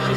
Hey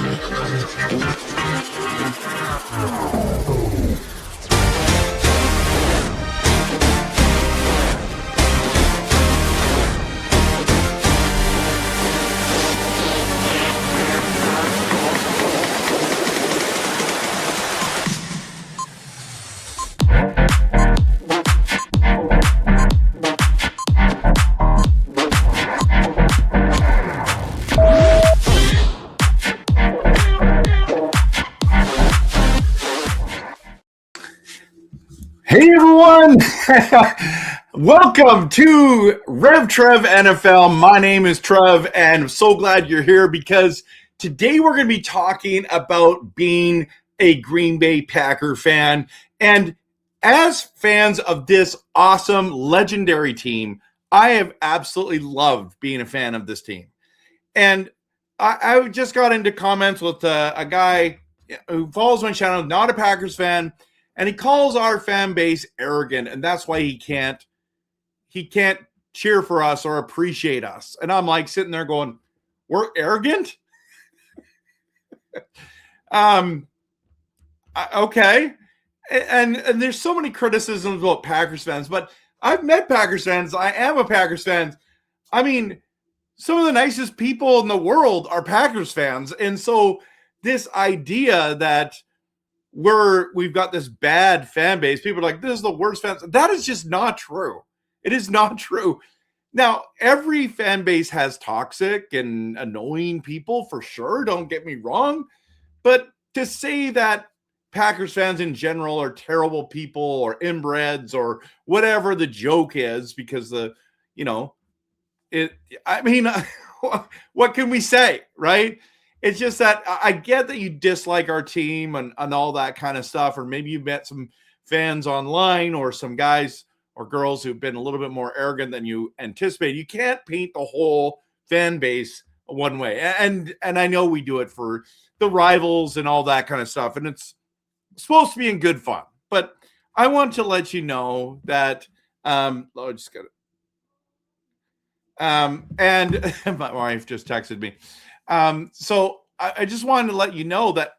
everyone, welcome to RevTrevNFL. My name is Trev and I'm so glad you're here because today we're going to be talking about being a Green Bay Packer fan. And as fans of this awesome, legendary team, I have absolutely loved being a fan of this team. And I just got into comments with a guy who follows my channel, not a Packers fan, and he calls our fan base arrogant, and that's why he can't cheer for us or appreciate us. And I'm like sitting there going, we're arrogant? Okay. And there's so many criticisms about Packers fans, but I've met Packers fans. I am a Packers fan. I mean, some of the nicest people in the world are Packers fans. And so this idea that we've got this bad fan base, people are like, this is the worst fans. That is just not true. It is not true. Now, every fan base has toxic and annoying people for sure. Don't get me wrong. But to say that Packers fans in general are terrible people or inbreds or whatever the joke is, because what can we say, right? It's just that I get that you dislike our team and all that kind of stuff, or maybe you've met some fans online or some guys or girls who've been a little bit more arrogant than you anticipated. You can't paint the whole fan base one way. And I know we do it for the rivals and all that kind of stuff, and it's supposed to be in good fun. But I want to let you know that and my wife just texted me. So I just wanted to let you know that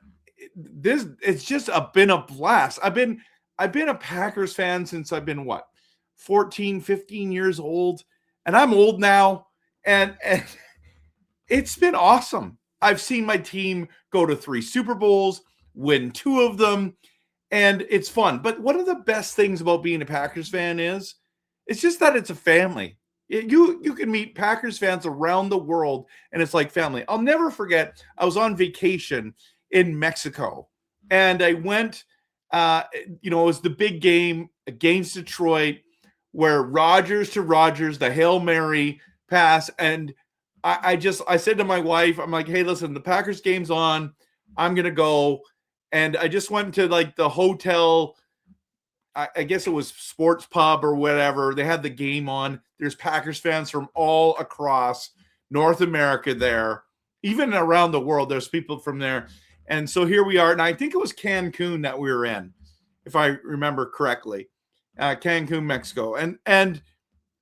it's just been a blast. I've been a Packers fan since I've been 14, 15 years old, and I'm old now, and it's been awesome. I've seen my team go to 3 Super Bowls, win 2 of them, and it's fun. But one of the best things about being a Packers fan is it's just that it's a family. You can meet Packers fans around the world, and it's like family. I'll never forget, I was on vacation in Mexico, and I went, it was the big game against Detroit where Rodgers to Rodgers, the Hail Mary pass, and I said to my wife, I'm like, hey, listen, the Packers game's on. I'm going to go. And I just went to the hotel, I guess it was sports pub or whatever. They had the game on. There's Packers fans from all across North America there. Even around the world, there's people from there. And so here we are. And I think it was Cancun that we were in, if I remember correctly. Cancun, Mexico. And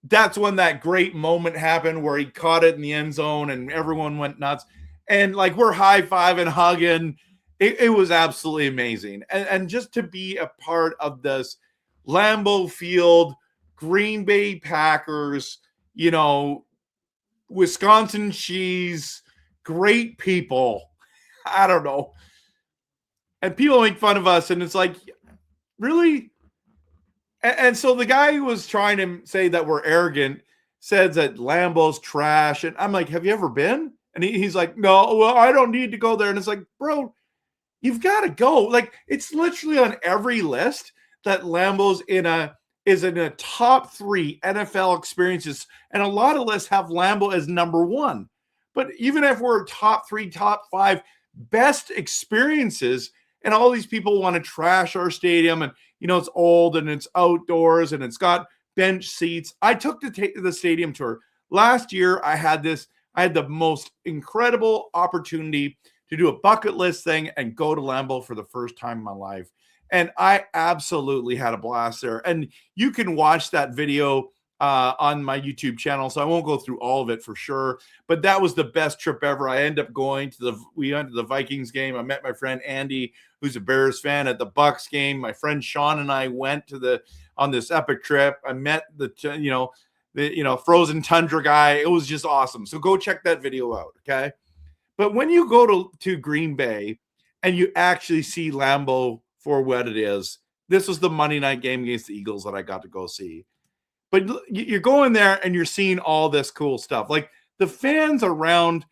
that's when that great moment happened where he caught it in the end zone and everyone went nuts. And we're high-fiving, hugging. It was absolutely amazing. And just to be a part of this Lambeau Field, Green Bay Packers, Wisconsin cheese, great people. I don't know. And people make fun of us, and it's like, really? And so the guy who was trying to say that we're arrogant says that Lambeau's trash. And I'm like, have you ever been? And he's like, no, well, I don't need to go there. And it's like, bro, you've got to go. It's literally on every list that Lambeau's is in a top 3 NFL experiences. And a lot of lists have Lambeau as number 1. But even if we're top 3, top 5 best experiences, and all these people want to trash our stadium, and it's old and it's outdoors and it's got bench seats. I took the stadium tour last year. I had the most incredible opportunity to do a bucket list thing and go to Lambeau for the first time in my life. And I absolutely had a blast there. And you can watch that video on my YouTube channel, so I won't go through all of it for sure. But that was the best trip ever. I ended up we went to the Vikings game. I met my friend Andy, who's a Bears fan, at the Bucs game. My friend Sean and I went on this epic trip. I met the frozen tundra guy. It was just awesome. So go check that video out, okay? But when you go to Green Bay and you actually see Lambeau for what it is, this was the Monday night game against the Eagles that I got to go see. But you're going there and you're seeing all this cool stuff. Like the fans around,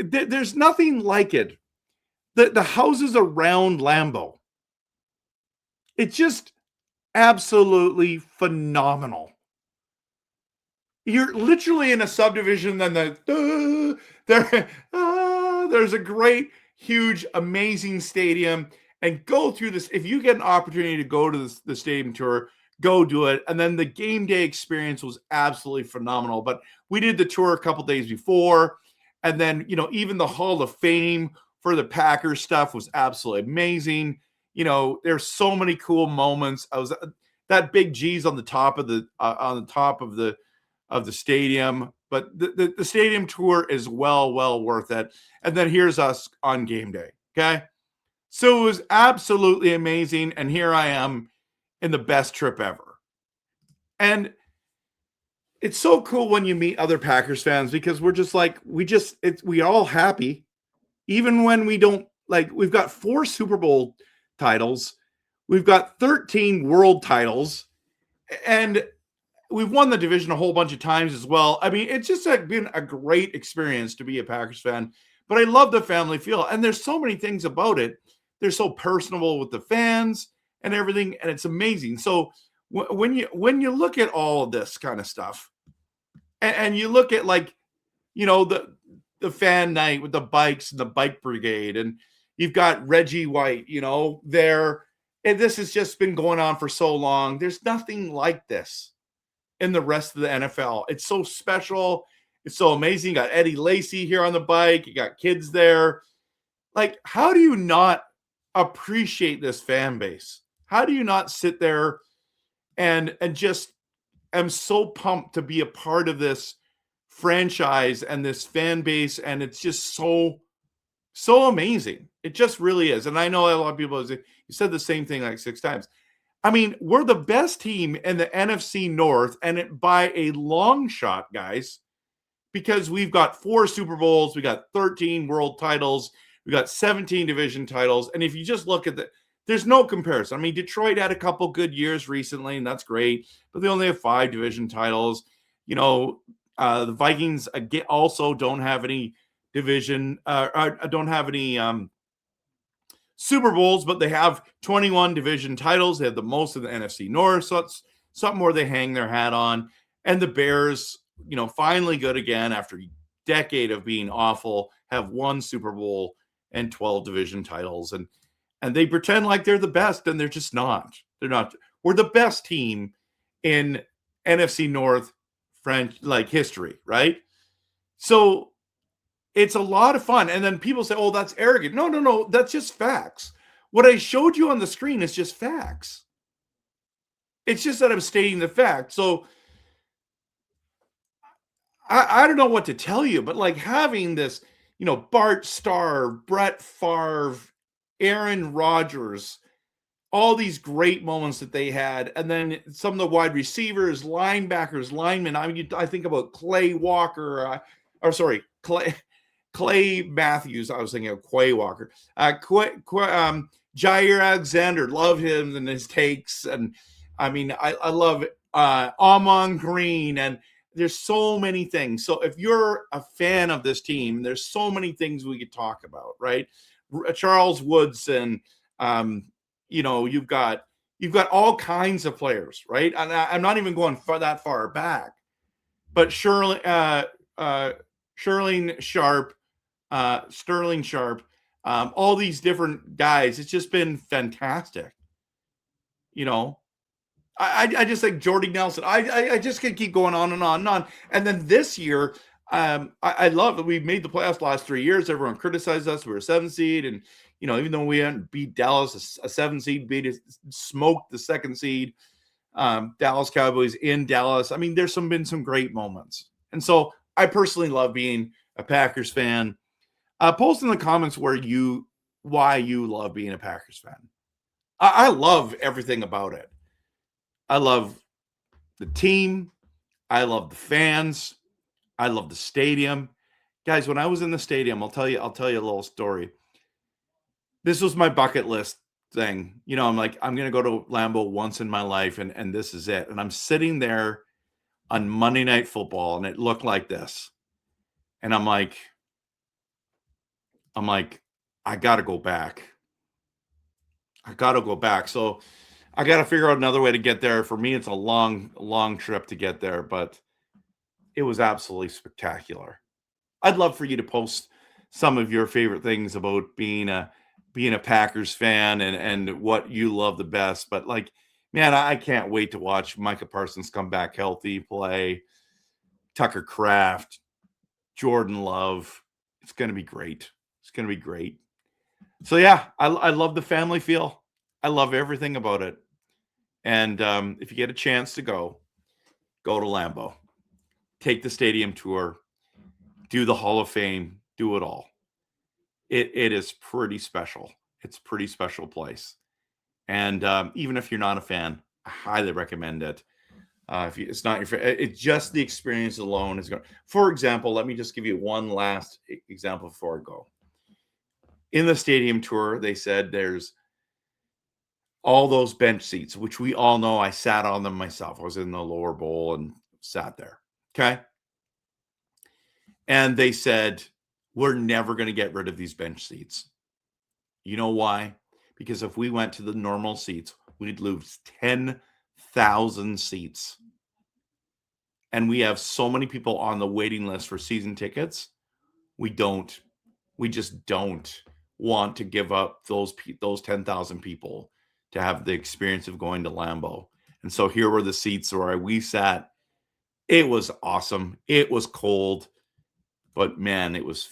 there's nothing like it. The houses around Lambeau, it's just absolutely phenomenal. You're literally in a subdivision, then there's a great, huge, amazing stadium. And go through this. If you get an opportunity to go to the stadium tour, go do it. And then the game day experience was absolutely phenomenal. But we did the tour a couple days before. And then, even the Hall of Fame for the Packers stuff was absolutely amazing. There's so many cool moments. I was that big G's on the top of the stadium. But the stadium tour is well worth it. And then here's us on game day. Okay. So it was absolutely amazing. And here I am in the best trip ever. And it's so cool when you meet other Packers fans, because we're just like, we all happy. Even when we don't, like, we've got 4 Super Bowl titles. We've got 13 world titles. And we've won the division a whole bunch of times as well. I mean, it's just been a great experience to be a Packers fan. But I love the family feel. And there's so many things about it. They're so personable with the fans and everything, and it's amazing. So when you look at all of this kind of stuff, and you look at, like, the fan night with the bikes and the bike brigade, and you've got Reggie White, there, and this has just been going on for so long. There's nothing like this in the rest of the NFL. It's so special. It's so amazing. You got Eddie Lacy here on the bike. You got kids there. Like, how do you not appreciate this fan base? How do you not sit there and just am so pumped to be a part of this franchise and this fan base? And it's just so amazing. It just really is. And I know a lot of people, you said the same thing like 6 times. I mean, we're the best team in the NFC North, and it by a long shot, guys, because we've got 4 Super Bowls, we got 13 world titles, we got 17 division titles. And if you just look at there's no comparison. I mean, Detroit had a couple good years recently, and that's great, but they only have 5 division titles. The Vikings also don't have any division, don't have any Super Bowls, but they have 21 division titles. They have the most of the NFC North, so it's something where they hang their hat on. And the Bears, finally good again after a decade of being awful, have 1 Super Bowl and 12 division titles, and they pretend like they're the best, and they're just not. They're not. We're the best team in NFC North history, right? So it's a lot of fun. And then people say, "Oh, that's arrogant." No, that's just facts. What I showed you on the screen is just facts. It's just that I'm stating the fact. So I don't know what to tell you, but like having this, Bart Starr, Brett Favre, Aaron Rodgers, all these great moments that they had. And then some of the wide receivers, linebackers, linemen. I mean, I think about Clay Walker, Clay Matthews. I was thinking of Quay Walker. Jair Alexander, love him and his takes. And I mean, I love Amon Green, and there's so many things. So if you're a fan of this team, there's so many things we could talk about, right? Charles Woodson, you've got all kinds of players, right? And I'm not even going that far back, but Sterling Sharp, all these different guys. It's just been fantastic. I just think Jordy Nelson. I just can keep going on and on and on. And then this year, I love that we made the playoffs the last 3 years. Everyone criticized us. We were a 7 seed, and even though we hadn't beat Dallas, a 7 seed, smoked the 2nd seed. Dallas Cowboys in Dallas. I mean, there's been some great moments. And so I personally love being a Packers fan. Post in the comments why you love being a Packers fan. I love everything about it. I love the team. I love the fans. I love the stadium. Guys, when I was in the stadium, I'll tell you a little story. This was my bucket list thing. You know, I'm like, I'm going to go to Lambeau once in my life, and this is it. And I'm sitting there on Monday Night Football, and it looked like this. And I'm like, I got to go back. So I got to figure out another way to get there. For me, it's a long trip to get there, but it was absolutely spectacular. I'd love for you to post some of your favorite things about being a Packers fan and what you love the best. But like, man, I can't wait to watch Micah Parsons come back healthy, play, Tucker Kraft, Jordan Love. It's going to be great. It's going to be great. So yeah, I love the family feel. I love everything about it. And if you get a chance to go to Lambeau, take the stadium tour, do the Hall of Fame, do it all. It is pretty special. It's a pretty special place. And even if you're not a fan, I highly recommend it. It's not your favorite, it's just the experience alone is going. For example, let me just give you one last example before I go. In the stadium tour, they said there's all those bench seats, which we all know. I sat on them myself. I was in the lower bowl and sat there. Okay. And they said, we're never going to get rid of these bench seats. You know why? Because if we went to the normal seats, we'd lose 10,000 seats. And we have so many people on the waiting list for season tickets. We just don't want to give up those 10,000 people to have the experience of going to Lambeau. And so here were the seats where we sat. It was awesome. It was cold, but man, it was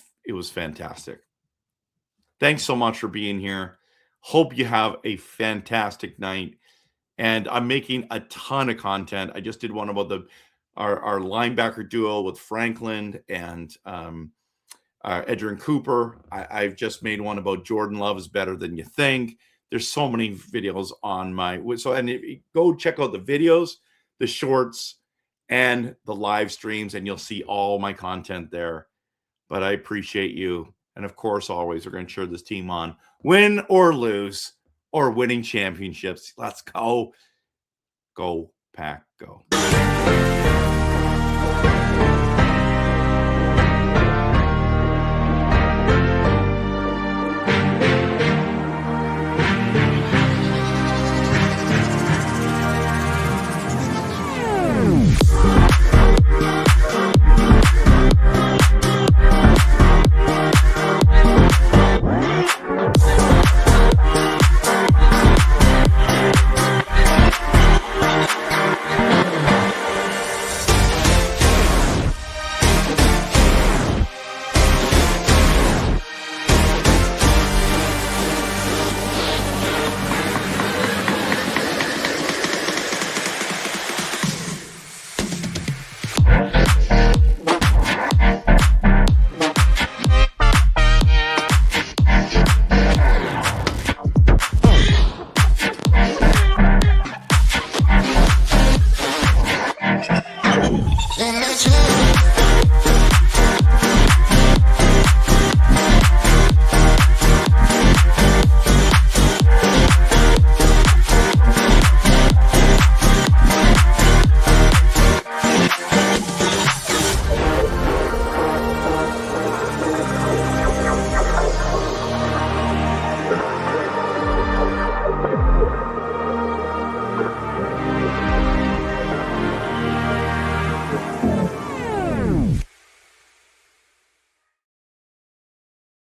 fantastic. Thanks so much for being here. Hope you have a fantastic night. And I'm making a ton of content. I just did one about our linebacker duo with Franklin and Edgerrin Cooper. I've just made one about Jordan Love is better than you think. There's so many videos on go check out the videos, the shorts, and the live streams, and you'll see all my content there. But I appreciate you. And of course, always, we're going to cheer this team on. Win or lose or winning championships. Let's go. Go, Pack, go.